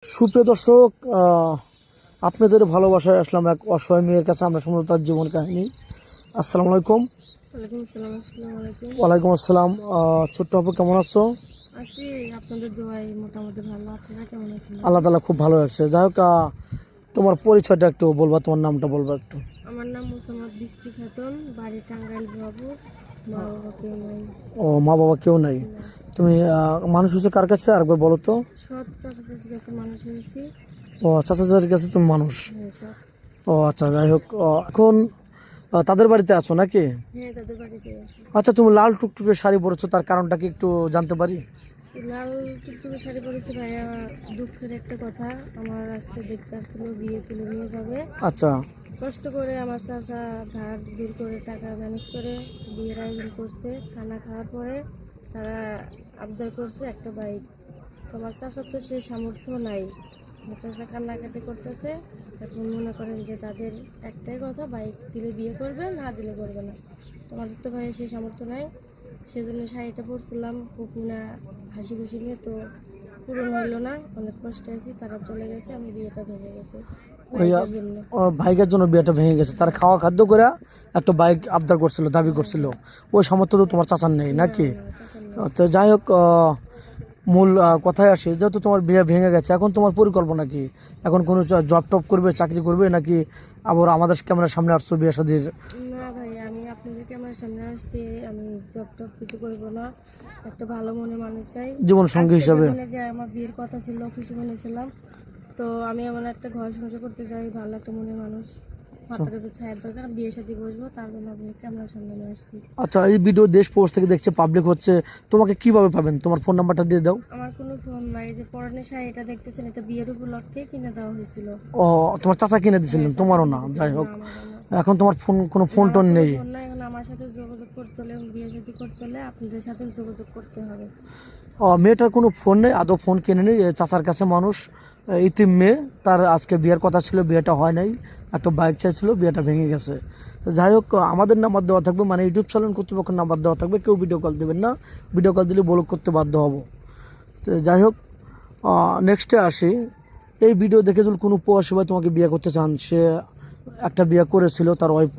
সুপ্রিয় দর্শক, আপনাদের ভালোবাসায় আসলাম এক অসহায় মেয়ের কাছে। আমরা শুনবো তার জীবন কাহিনী। আসসালামু আলাইকুম। ওয়ালাইকুম আসসালাম। আসসালামু আলাইকুম। ওয়ালাইকুম আসসালাম। ছোট্ট আপু, কেমন আছো? আছি, আপনাদের দোয়ায় মোটামুটি ভালো। আপনারা কেমন আছেন? আল্লাহ তাআলা খুব ভালো লাগছে। যাই হোক, তোমার পরিচয়টা একটু বলবা, তোমার নামটা বলবা একটু। আমার নাম মোসাম্মদ বৃষ্টি খাতুন, বাড়ি টাঙ্গাইল বাবু। মা বাবা কেউ নাই। ও, মা বাবা কেউ নাই। না। তুমি মানুষ হচ্ছে কার কাছে আরেকবার বলো তো? সৎ চাচা চাচির কাছে মানুষ হয়েছি। ও, চাচা চাচির কাছে তুমি মানুষ। হ্যাঁ, সৎ। ও আচ্ছা, যাই হোক, এখন তাদের বাড়িতে আছো নাকি? হ্যাঁ, তাদের বাড়িতে আছি। আচ্ছা, তুমি লাল টুকটুকে শাড়ি পরেছো, তার কারণটা কি একটু জানতে পারি? লাল টুকটুকে শাড়ি পরেছি ভাইয়া, দুঃখের একটা কথা। আমার আজকে দেখতে আসছিল, বিয়ে তুলে নিয়ে যাবে। আচ্ছা কষ্ট করে আমার চাচা ধার দূর করে টাকা ম্যানেজ করে বিয়ের আয়োজন করছে। খানা খাওয়ার পরে তারা আবদার করছে একটা বাইক। তোমার চাচার তো সে সামর্থ্য নাই। আমার চাচা কান্নাকাটি করতেছে। এখন মনে করেন যে তাদের একটাই কথা, বাইক দিলে বিয়ে করবে, না দিলে করবে না। তোমাদের তো ভাই সে সামর্থ্য নাই। সেজন্য শাড়িটা পরছিলাম খুব না হাসি খুশি নিয়ে, তো পূরণ হইলো না। অনেক কষ্ট আছি, তারা চলে গেছে, আমি বিয়েটা ভেঙে গেছে ওই বাইকের জন্য। বাইকের জন্য বিয়েটা ভেঙে গেছে। তার খাওয়া খাদ্য করে একটা বাইক আবদার করছিল, দাবি করছিল। ওই সামর্থ্য তো তোমার চাচার নেই না নাকি? না, চাচা নেই। তো যাই হোক, মূল কথায় আসি, যেহেতু তোমার বিয়ে ভেঙে গেছে, এখন তোমার পরিকল্পনা কি? এখন কোনো জব টপ করবে, চাকরি করবে, নাকি আবার আমাদের ক্যামেরার সামনে আসছো বিয়ে শাদীর? না ভাই, আমি আপনাদেরকে আমার সামনে আসতে আমি জব টপ কিছু করবো না। একটা ভালো মনে মানুষ চাই জীবন সঙ্গী আজকে, হিসাবে? যেখানে যে আমার বিয়ের কথা ছিল খুশি মনেছিলাম। তো আমি এমন একটা ঘর সংসার করতে চাই, ভালো একটা মনের মানুষ। মাথার উপর ছায়ার দরকার, বিয়ের সাথে বসবো, তার জন্য আপনাকে ক্যামেরার সামনে নিয়ে আসছি। আচ্ছা, এই ভিডিও দেশ পোস্ট থেকে দেখছে, পাবলিক হচ্ছে, তোমাকে কিভাবে পাবেন? তোমার ফোন নাম্বারটা দিয়ে দাও। আমার কোনো ফোন নাই। যে পরনের শাড়িটা দেখতেছেন, এটা বিয়ের উপলক্ষে কিনে দেওয়া হয়েছিল। ও, তোমার চাচা কিনে হ্যাঁ, দিয়েছিলেন, চাচা তোমারও কিনে না? দিয়েছিল, যাই না হোক, আমারও না। এখন তোমার ফোন, কোনো ফোন আমার টোন কোনো নেই? ফোন নাই। এখন আমার সাথে যোগাযোগ করতে হলে, বিয়ে সাথে করতে হলে আপনাদের সাথে যোগাযোগ করতে হবে। মেয়েটার কোনো ফোন নেই, আদৌ ফোন কিনে নেই। চাচার কাছে মানুষ, ইতিম মেয়ে। তার আজকে বিয়ের কথা ছিল, বিয়েটা হয় নাই। একটা বাইক চাইছিল, বিয়েটা ভেঙে গেছে। তো যাই হোক, আমাদের নাম্বার দেওয়া থাকবে, মানে ইউটিউব চ্যানেল কর্তৃপক্ষের নাম্বার দেওয়া থাকবে। কেউ ভিডিও কল দেবেন না, ভিডিও কল দিলে ব্লক করতে বাধ্য হব। তো যাই হোক, নেক্সটে আসি। এই ভিডিও দেখে যদি কোনো প্রবাসী ভাই তোমাকে বিয়ে করতে চান, সে একটা বিয়ে করেছিল, তার ওয়াইফ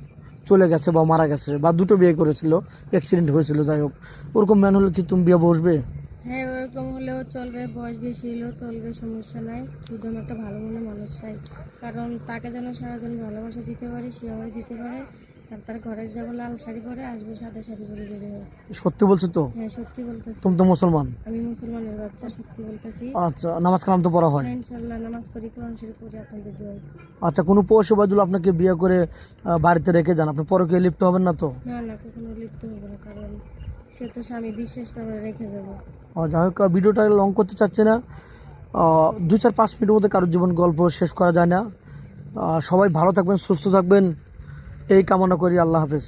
চলে গেছে বা মারা গেছে, বা দুটো বিয়ে করেছিল, অ্যাক্সিডেন্ট হয়েছিল, যাই হোক, ওরকম ম্যান হলে কি তুমি বিয়ে বসবে? হ্যাঁ, ওরকম হলেও চলবে, বয়স বেশি হলেও চলবে, সমস্যা নাই। শুধু আমি একটা ভালো মনে মানুষ চাই। কারণ তাকে যেন সারাজন ভালোবাসা দিতে পারি, সে আমায় দিতে পারে। আর তার ঘরে যাবো লাল শাড়ি পরে, আসবো সাদা শাড়ি পরে বের হয়ে। সত্যি বলছো তো? হ্যাঁ, সত্যি বলতেছি। তুমি তো মুসলমান। আমি মুসলমানের বাচ্চা, সত্যি বলতেছি। আচ্ছা, নামাজ কালাম তো পড়া হয়? হ্যাঁ, ইনশাল্লাহ নামাজ পড়ি, কোরআন শরীফ পড়ি আপনাদের দোয়ায়। আচ্ছা, কোনো প্রবাসী ভাই যদি আপনাকে বিয়ে করে বাড়িতে রেখে যান, আপনি পরকে লিপ্ত হবেন না তো? না না, কখনো লিপ্ত হবো না, কারণ সে তো স্বামী, বিশ্বাস করে রেখে যাবো। যাই হোক, ভিডিওটা লং করতে চাচ্ছি না। 2-4-5 মিনিটের মধ্যে কারোর জীবন গল্প শেষ করা যায় না। সবাই ভালো থাকবেন, সুস্থ থাকবেন, এই কামনা করি। আল্লাহ হাফেজ।